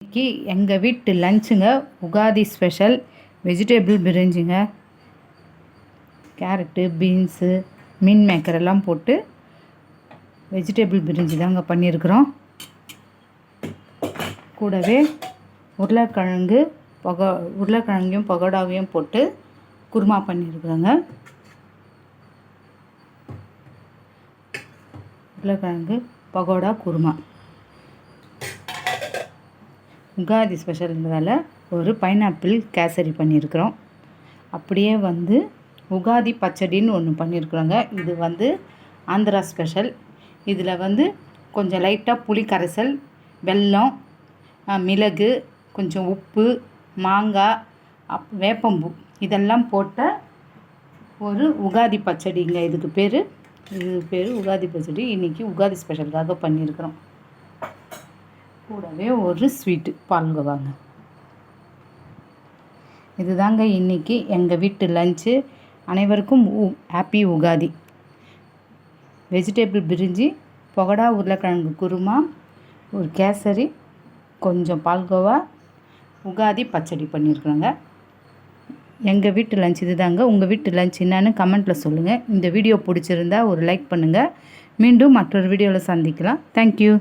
இன்னைக்கு எங்கள் வீட்டு லஞ்சுங்க உகாதி ஸ்பெஷல் வெஜிடபிள் பிரிஞ்சிங்க. கேரட்டு, பீன்ஸு, மீன் மேக்கர் எல்லாம் போட்டு வெஜிடபிள் பிரிஞ்சி தாங்க பண்ணியிருக்கிறோம். கூடவே உருளைக்கிழங்கையும் பகோடாவையும் போட்டு குருமா பண்ணியிருக்கிறோங்க. உருளைக்கிழங்கு பகோடா குருமா உகாதி ஸ்பெஷல்ன்றதால ஒரு பைனாப்பிள் கேசரி பண்ணியிருக்கிறோம். அப்படியே உகாதி பச்சடின்னு ஒன்று பண்ணியிருக்கிறோங்க. இது ஆந்திரா ஸ்பெஷல். இதில் கொஞ்சம் லைட்டாக புளி கரைசல், வெல்லம், மிளகு, கொஞ்சம் உப்பு, மாங்காய், வேப்பம்பூ இதெல்லாம் போட்ட ஒரு உகாதி பச்சடிங்க. இது பேர் உகாதி பச்சடி. இன்றைக்கி உகாதி ஸ்பெஷலுக்காக பண்ணியிருக்கிறோம். கூடவே ஒரு ஸ்வீட்டு பால்கோவாங்க. இதுதாங்க இன்றைக்கி எங்கள் வீட்டு லஞ்சு. அனைவருக்கும் ஹாப்பி உகாதி. வெஜிடபிள் பிரிஞ்சி, பகோடா, உருளைக்கிழங்கு குருமா, ஒரு கேசரி, கொஞ்சம் பால்கோவா, உகாதி பச்சடி பண்ணியிருக்கிறோங்க. எங்கள் வீட்டு லஞ்ச் இதுதாங்க. உங்கள் வீட்டு லஞ்ச் என்னன்னு கமெண்ட்டில் சொல்லுங்கள். இந்த வீடியோ பிடிச்சிருந்தா ஒரு லைக் பண்ணுங்கள். மீண்டும் மற்றொரு வீடியோவில் சந்திக்கலாம். தேங்க்யூ.